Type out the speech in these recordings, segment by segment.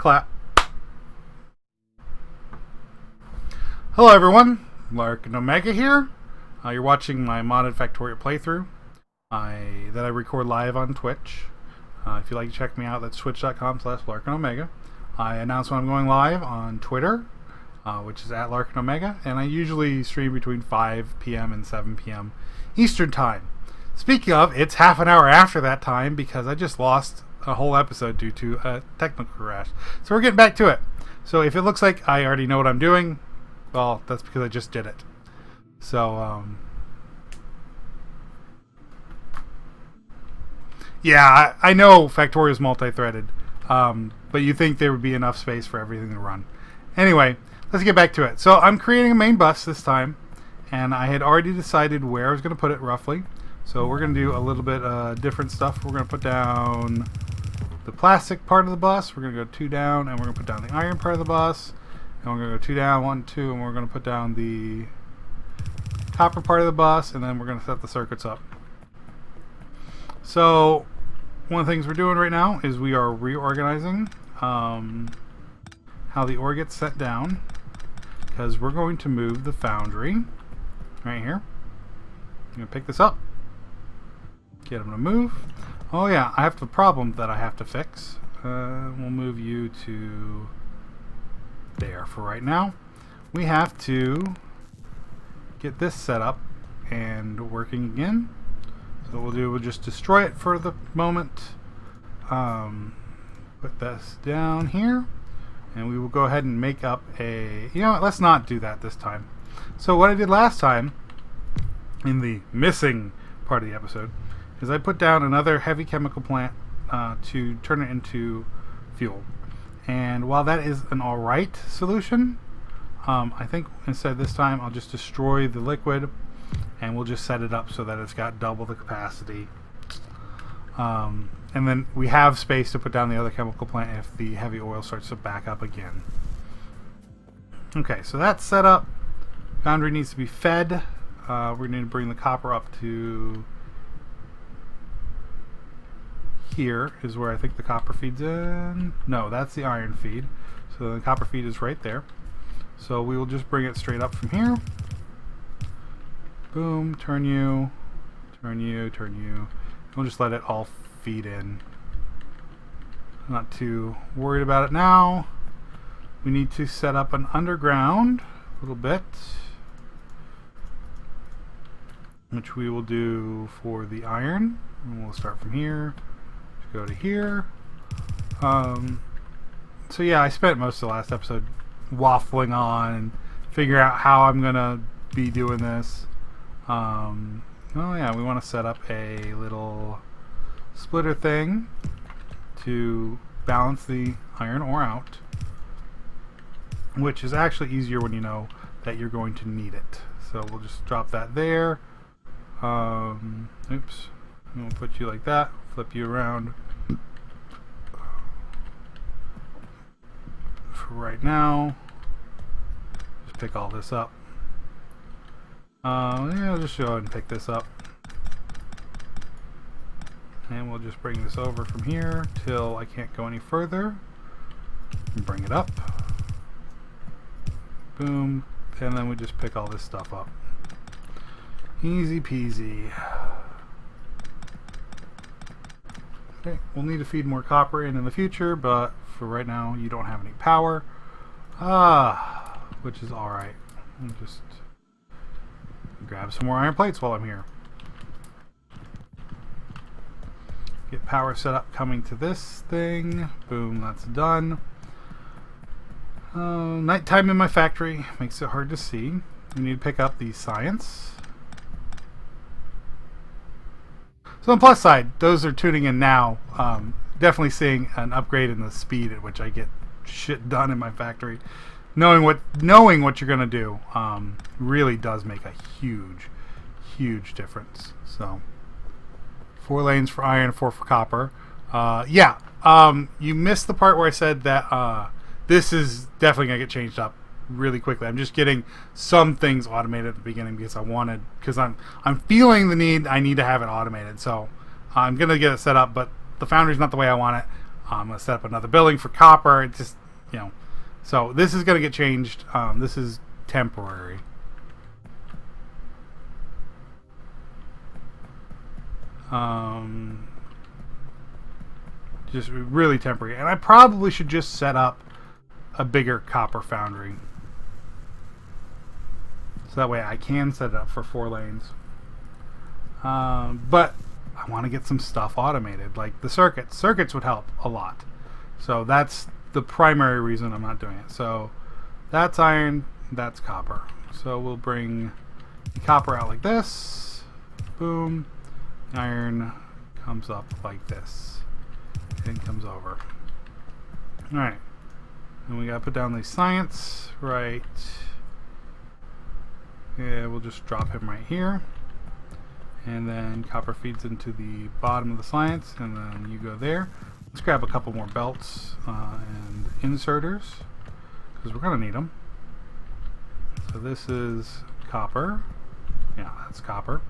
clap. Hello everyone, Lark and Omega here. You're watching my modded Factorio playthrough that I record live on Twitch. If you'd like to check me out, that's twitch.com/LarkandOmega. I announce when I'm going live on Twitter, which is at Lark and Omega, and I usually stream between 5 p.m. and 7 p.m. Eastern Time. Speaking of, it's half an hour after that time because I just lost a whole episode due to a technical crash. So we're getting back to it. So if it looks like I already know what I'm doing, well, that's because I just did it. So, yeah, I know Factorio is multi-threaded, but you think there would be enough space for everything to run. Anyway, let's get back to it. So I'm creating a main bus this time, and I had already decided where I was going to put it roughly. So we're going to do a little bit different stuff. We're going to put down the plastic part of the bus. We're going to go 2 down, and we're going to put down the iron part of the bus. And we're going to go 2 down, 1, 2, and we're going to put down the copper part of the bus, and then we're going to set the circuits up. So one of the things we're doing right now is we are reorganizing how the ore gets set down, because we're going to move the foundry right here. I'm going to pick this up, get them to move. Oh yeah, I have the problem that I have to fix. We'll move you to there for right now. We have to get this set up and working again. So what we'll do, we'll just destroy it for the moment. Put this down here, and we will go ahead and make up a, you know what, let's not do that this time. So what I did last time in the missing part of the episode is I put down another heavy chemical plant to turn it into fuel. And while that is an alright solution, I think instead this time I'll just destroy the liquid and we'll just set it up so that it's got double the capacity. And then we have space to put down the other chemical plant if the heavy oil starts to back up again. Okay, so that's set up. Foundry needs to be fed. We need to bring the copper up to here is where I think the copper feeds in. No, that's the iron feed. So the copper feed is right there. So we will just bring it straight up from here. Boom, turn you, turn you, turn you. We'll just let it all feed in. I'm not too worried about it now. We need to set up an underground a little bit, which we will do for the iron. And we'll start from here. Go to here. So yeah, I spent most of the last episode waffling on and figure out how I'm gonna be doing this. Oh yeah, we want to set up a little splitter thing to balance the iron ore out, which is actually easier when you know that you're going to need it. So we'll just drop that there. Oops. And we'll put you like that, flip you around. For right now, just pick all this up. Yeah, I'll just go ahead and pick this up. And we'll just bring this over from here till I can't go any further. And bring it up. Boom. And then we just pick all this stuff up. Easy peasy. Okay, we'll need to feed more copper in the future, but for right now you don't have any power. Which is alright. I'll just grab some more iron plates while I'm here. Get power set up coming to this thing. Boom, that's done. Nighttime in my factory makes it hard to see. We need to pick up the science. So on the plus side, those are tuning in now, definitely seeing an upgrade in the speed at which I get shit done in my factory. Knowing what you're gonna do really does make a huge difference. So 4 lanes for iron, 4 for copper. Yeah, you missed the part where I said that this is definitely gonna get changed up really quickly. I'm just getting some things automated at the beginning because I'm feeling the need. I need to have it automated, so I'm gonna get it set up. But the foundry's not the way I want it. I'm going to set up another building for copper. It just, you know. So this is going to get changed. This is temporary. Just really temporary. And I probably should just set up a bigger copper foundry. So that way I can set it up for 4 lanes. But I want to get some stuff automated, like the circuits. Circuits would help a lot. So that's the primary reason I'm not doing it. So that's iron, that's copper. So we'll bring the copper out like this. Boom. Iron comes up like this. And comes over. Alright. And we gotta put down the science right. Yeah, we'll just drop him right here. And then copper feeds into the bottom of the science, and then you go there. Let's grab a couple more belts and inserters, because we're going to need them. So this is copper. Yeah, that's copper.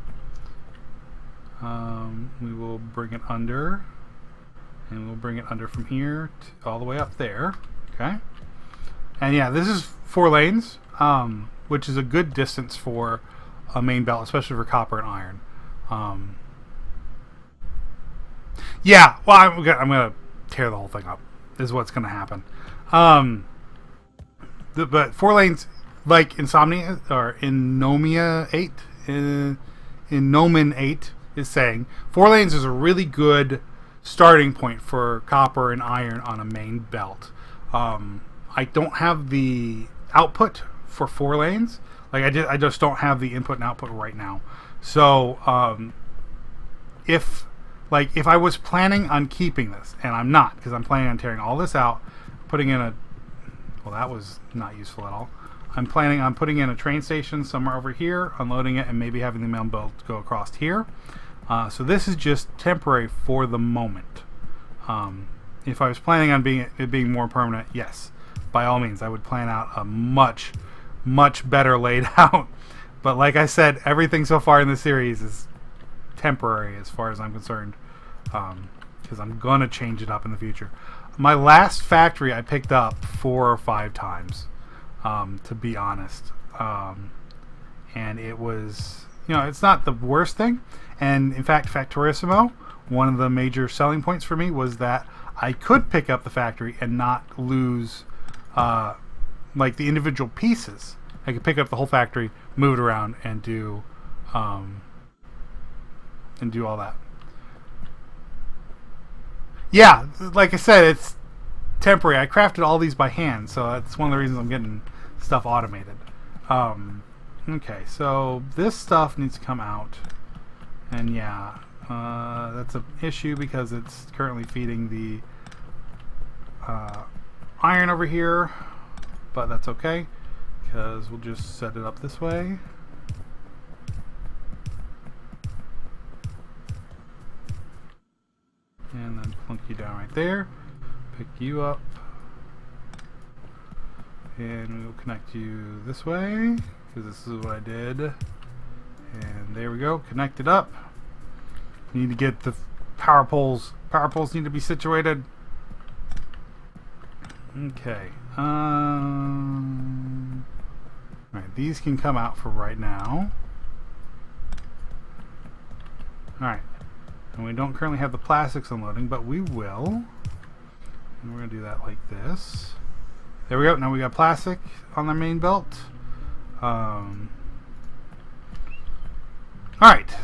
We will bring it under, and we'll bring it under from here to all the way up there. Okay. And yeah, this is 4 lanes, which is a good distance for a main belt, especially for copper and iron. Yeah, well, I'm gonna tear the whole thing up. Is what's gonna happen. But 4 lanes, like Insomnia or Innomia 8, Innomen 8 is saying, 4 lanes is a really good starting point for copper and iron on a main belt. I don't have the output for 4 lanes. Like I just don't have the input and output right now. So if I was planning on keeping this, and I'm not, because I'm planning on tearing all this out, putting in a, well, that was not useful at all. I'm planning on putting in a train station somewhere over here, unloading it, and maybe having the main belt go across here. So this is just temporary for the moment. If I was planning on it being more permanent, yes, by all means, I would plan out a much better laid out. But like I said, everything so far in the series is temporary as far as I'm concerned, because I'm going to change it up in the future. My last factory I picked up 4 or 5 times, to be honest. And it was, it's not the worst thing. And in fact, Factorissimo, one of the major selling points for me was that I could pick up the factory and not lose like the individual pieces. I could pick up the whole factory, move it around, and do all that. Yeah, like I said, it's temporary. I crafted all these by hand, so that's one of the reasons I'm getting stuff automated. Okay, so this stuff needs to come out, and yeah, that's an issue because it's currently feeding the iron over here, but that's okay because we'll just set it up this way. And then plunk you down right there, pick you up, and we'll connect you this way because this is what I did. And there we go, connected up. You need to get the power poles. Power poles need to be situated. Okay. Alright, these can come out for right now. Alright. And we don't currently have the plastics unloading, but we will. And we're going to do that like this. There we go. Now we got plastic on the main belt. Alright,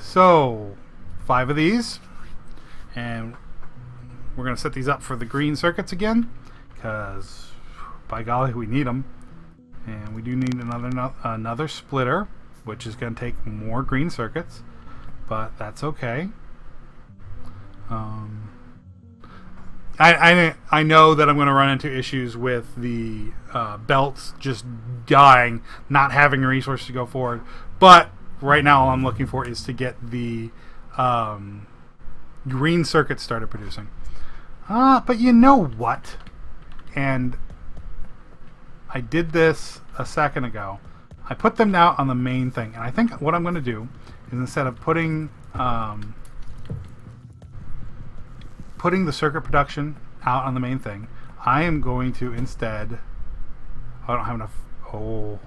so 5 of these. And we're going to set these up for the green circuits again, because by golly, we need them. And we do need another splitter, which is going to take more green circuits, but that's okay. I know that I'm going to run into issues with the belts just dying, not having resources to go forward. But right now, all I'm looking for is to get the green circuits started producing. But you know what? And I did this a second ago. I put them now on the main thing, and I think what I'm going to do is instead of putting the circuit production out on the main thing. I am going to instead... I don't have enough... Oh.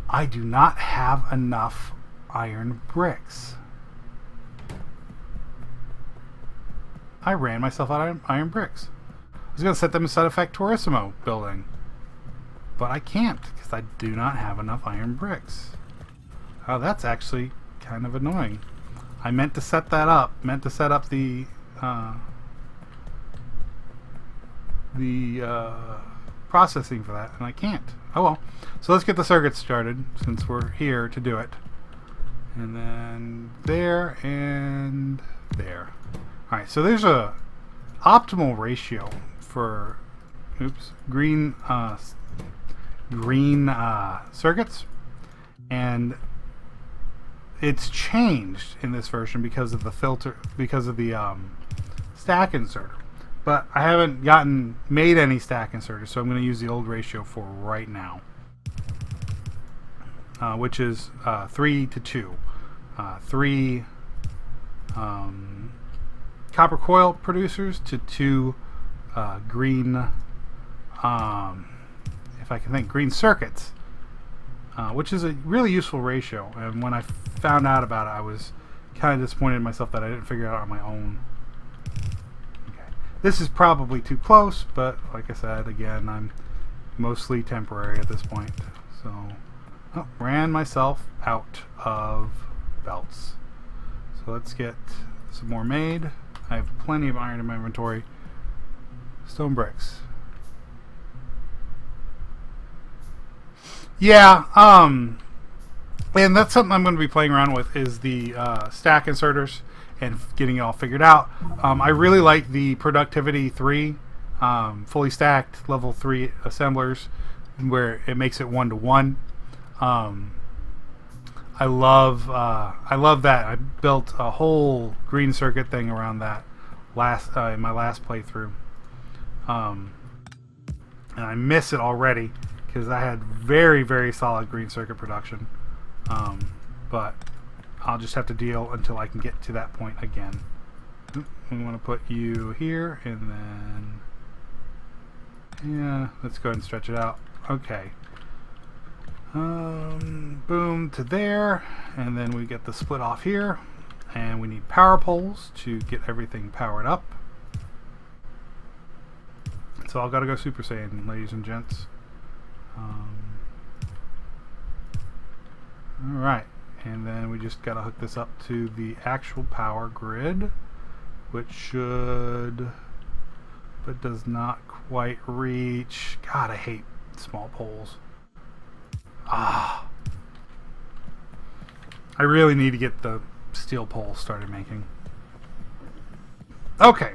I do not have enough iron bricks. I ran myself out of iron bricks. I was going to set them inside a Factorissimo building. But I can't because I do not have enough iron bricks. Oh, that's actually kind of annoying. I meant to set that up. Meant to set up the processing for that, and I can't. Oh well. So let's get the circuits started since we're here to do it. And then there and there. Alright, so there's a optimal ratio for green circuits, and it's changed in this version because of the filter, because of the stack inserter. But I haven't made any stack inserters, so I'm going to use the old ratio for right now, which is 3 to 2. 3 copper coil producers to 2 green, if I can think, green circuits, which is a really useful ratio. And when I found out about it, I was kind of disappointed in myself that I didn't figure it out on my own. Okay. This is probably too close, but like I said, again, I'm mostly temporary at this point. So, ran myself out of belts. So let's get some more made. I have plenty of iron in my inventory. Stone bricks. Yeah, and that's something I'm going to be playing around with, is the stack inserters and getting it all figured out. I really like the Productivity 3 fully stacked level 3 assemblers, where it makes it 1-to-1. I love that. I built a whole green circuit thing around that in my last playthrough, and I miss it already because I had very, very solid green circuit production. But I'll just have to deal until I can get to that point again. We want to put you here, and then yeah, let's go ahead and stretch it out. Okay. Boom to there, and then we get the split off here, and we need power poles to get everything powered up. So I've got to go Super Saiyan, ladies and gents. Alright, and then we just got to hook this up to the actual power grid, which should, but does not quite reach. God, I hate small poles. I really need to get the steel pole started making. Okay,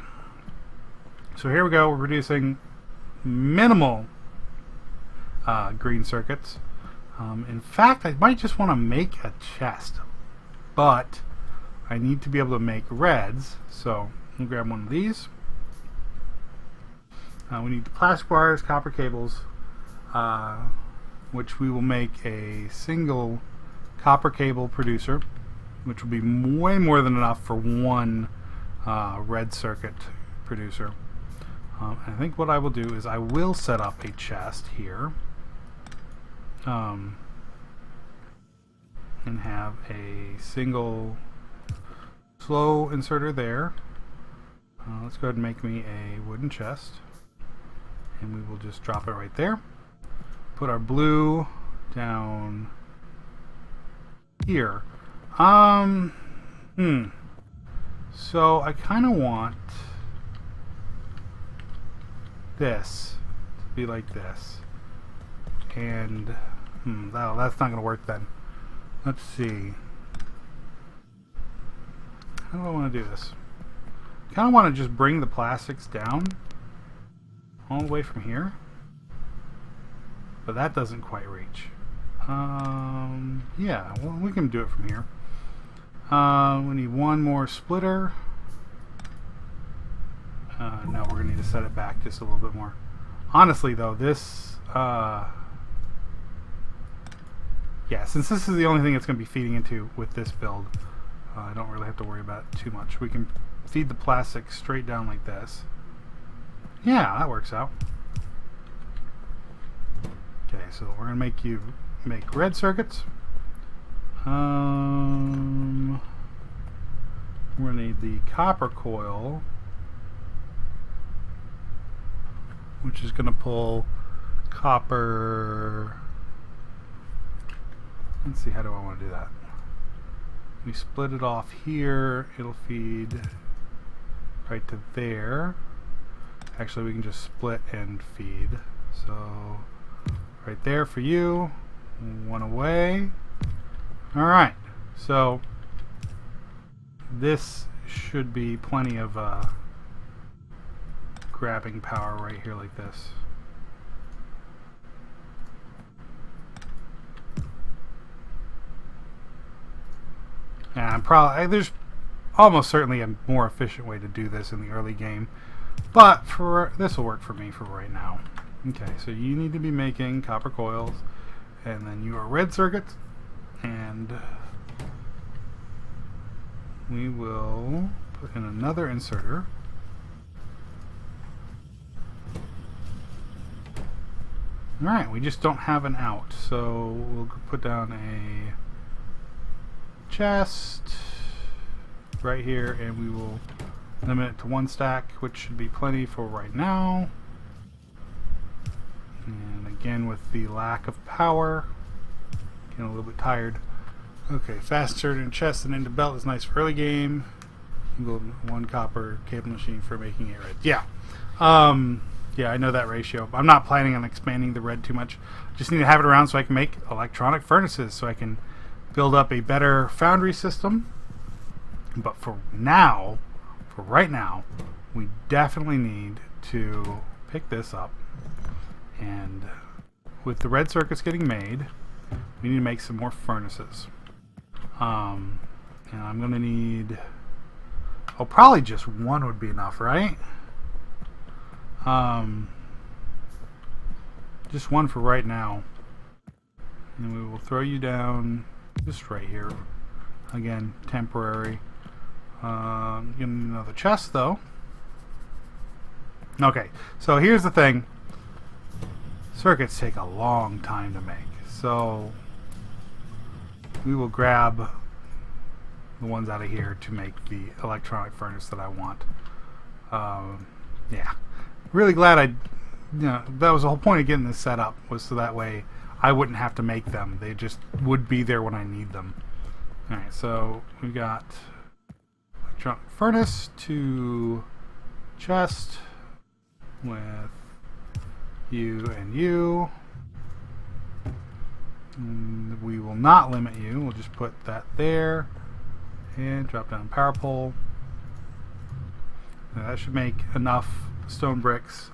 so here we go. We're producing minimal green circuits. In fact, I might just want to make a chest, but I need to be able to make reds, so I'll grab one of these. We need plastic wires, copper cables, which we will make a single copper cable producer, which will be way more than enough for one red circuit producer. I think what I will do is I will set up a chest here, and have a single slow inserter there. Let's go ahead and make me a wooden chest, and we will just drop it right there. Put our blue down here. So I kind of want this to be like this, and that's not going to work then. Let's see. How do I want to do this? I kind of want to just bring the plastics down all the way from here, but that doesn't quite reach. Yeah, well, we can do it from here. We need one more splitter. No, we're going to need to set it back just a little bit more. Honestly, though, this... yeah, since this is the only thing it's going to be feeding into with this build, I don't really have to worry about it too much. We can feed the plastic straight down like this. Yeah, that works out. Okay, so we're gonna make you make red circuits. We're gonna need the copper coil, which is gonna pull copper. Let's see, how do I want to do that? We split it off here, it'll feed right to there. Actually, we can just split and feed. So, right there for you, one away. Alright, so this should be plenty of grabbing power right here like this. And there's almost certainly a more efficient way to do this in the early game, but this will work for me for right now. Okay, so you need to be making copper coils, and then your red circuits, and we will put in another inserter. Alright, we just don't have an out, so we'll put down a chest right here, and we will limit it to 1 stack, which should be plenty for right now. And again, with the lack of power, getting a little bit tired. Okay, fast inserted in chest and into belt is nice for early game. You go 1 copper cable machine for making it red. Yeah. Yeah, I know that ratio. I'm not planning on expanding the red too much. Just need to have it around so I can make electronic furnaces, so I can build up a better foundry system. But for right now, we definitely need to pick this up. And with the red circuits getting made, we need to make some more furnaces. And I'm going to need... Oh, probably just 1 would be enough, right? Just 1 for right now. And we will throw you down just right here. Again, temporary. Gonna need another chest, though. Okay, so here's the thing. Circuits take a long time to make. So we will grab the ones out of here to make the electronic furnace that I want. Yeah. Really glad that was the whole point of getting this set up, was so that way I wouldn't have to make them. They just would be there when I need them. Alright, so we got electronic furnace to chest with you and you. And we will not limit you. We'll just put that there and drop down power pole. Now that should make enough stone bricks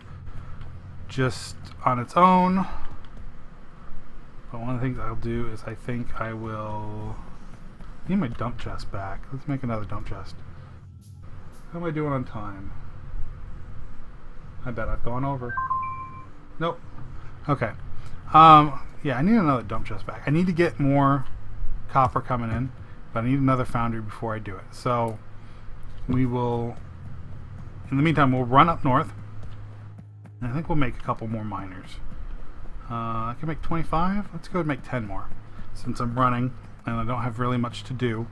just on its own. But one of the things I'll do is I think I will need my dump chest back. Let's make another dump chest. How am I doing on time? I bet I've gone over. Nope. Okay. Yeah, I need another dump chest back. I need to get more copper coming in, but I need another foundry before I do it. So we will, in the meantime, we'll run up north. And I think we'll make a couple more miners. I can make 25. Let's go and make 10 more, since I'm running and I don't have really much to do.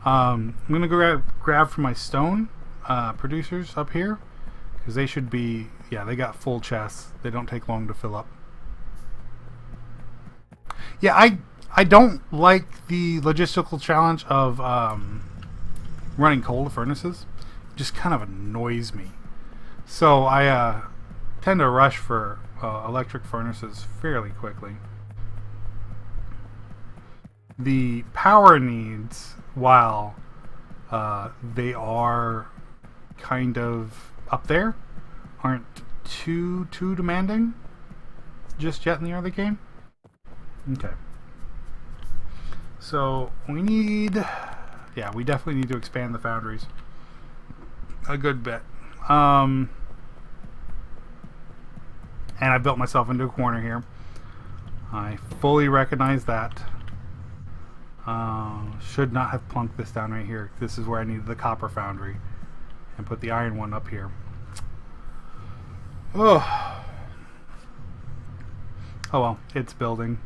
I'm going to go grab from my stone producers up here, because they should be, yeah, they got full chests. They don't take long to fill up. Yeah, I don't like the logistical challenge of running coal furnaces. It just kind of annoys me. So I tend to rush for electric furnaces fairly quickly. The power needs, while they are kind of up there, aren't too demanding just yet in the early game. Okay. So we need, yeah, we definitely need to expand the foundries a good bit. And I built myself into a corner here. I fully recognize that. Should not have plunked this down right here. This is where I needed the copper foundry, and put the iron one up here. Oh. Oh well, it's building.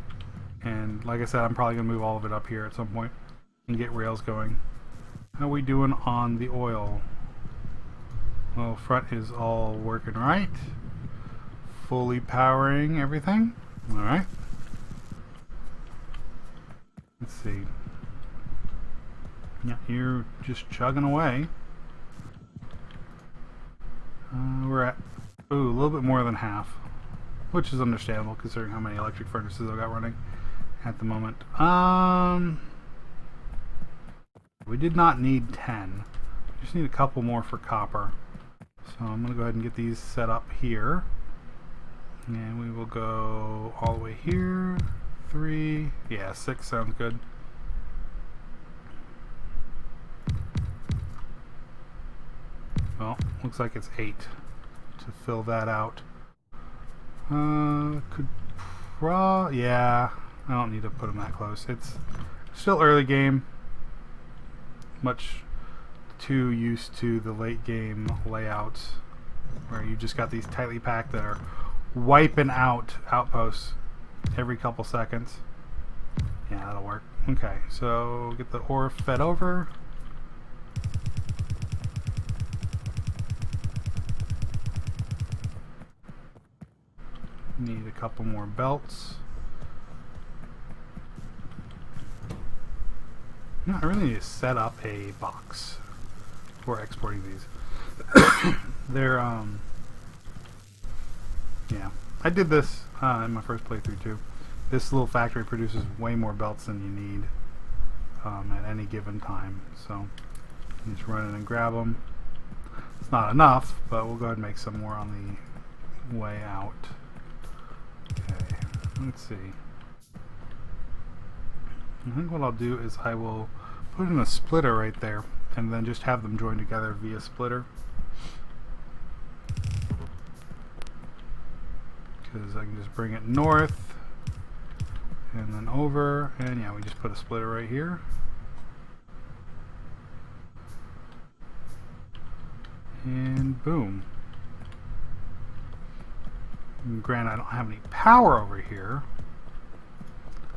And like I said, I'm probably going to move all of it up here at some point and get rails going. How are we doing on the oil? Well, front is all working right. Fully powering everything. Alright. Let's see. Yeah, you're just chugging away. We're at, a little bit more than half, which is understandable considering how many electric furnaces I've got running at the moment. We did not need 10. We just need a couple more for copper. So I'm going to go ahead and get these set up here. And we will go all the way here. 3. Yeah, 6 sounds good. Well, looks like it's 8 to fill that out. Yeah, I don't need to put them that close. It's still early game. Much too used to the late game layouts where you just got these tightly packed that are wiping out outposts every couple seconds. Yeah, that'll work. Okay, so get the ore fed over. Need a couple more belts. No, I really need to set up a box for exporting these. They're yeah, I did this in my first playthrough too. This little factory produces way more belts than you need at any given time. So you just run in and grab them. It's not enough, but we'll go ahead and make some more on the way out. Okay, let's see. I think what I'll do is I will put in a splitter right there and then just have them join together via splitter. Because I can just bring it north and then over, and yeah, we just put a splitter right here. And boom. And granted, I don't have any power over here.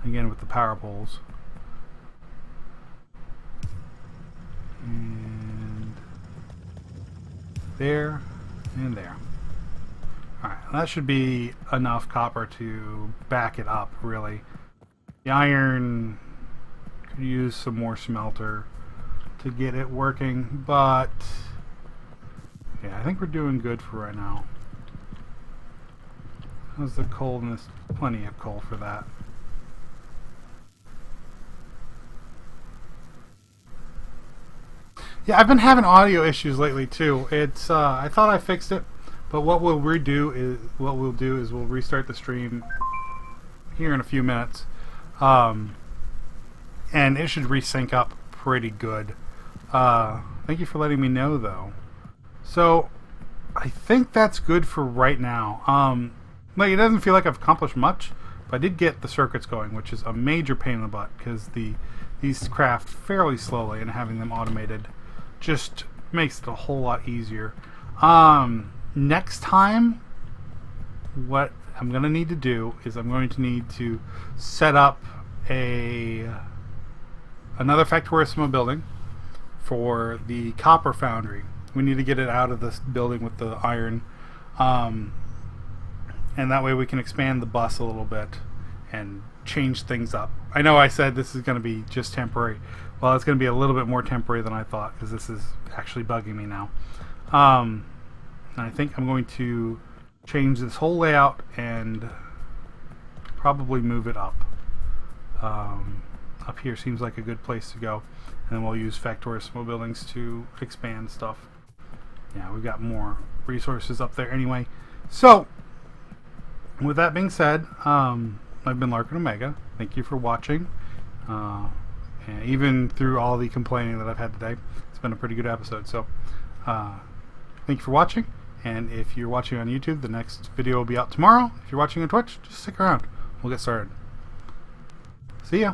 Again, with the power poles. And there and there. Alright, that should be enough copper to back it up, really. The iron could use some more smelter to get it working, but yeah, I think we're doing good for right now. How's the coldness? Plenty of coal for that. Yeah, I've been having audio issues lately too. It's I thought I fixed it, but what we'll do is we'll restart the stream here in a few minutes, and it should resync up pretty good. Thank you for letting me know, though. So I think that's good for right now. Like, it doesn't feel like I've accomplished much, but I did get the circuits going, which is a major pain in the butt because these craft fairly slowly, and having them automated just makes it a whole lot easier. Next time, what I'm going to need to do is I'm going to need to set up another Factorio building for the copper foundry. We need to get it out of this building with the iron, and that way we can expand the bus a little bit and change things up. I know I said this is going to be just temporary. Well, it's going to be a little bit more temporary than I thought because this is actually bugging me now. And I think I'm going to change this whole layout and probably move it up. Up here seems like a good place to go, and then we'll use Factorio buildings to expand stuff. Yeah, we've got more resources up there anyway. So, with that being said, I've been Larkin Omega. Thank you for watching. And even through all the complaining that I've had today, it's been a pretty good episode. So, thank you for watching. And if you're watching on YouTube, the next video will be out tomorrow. If you're watching on Twitch, just stick around. We'll get started. See ya.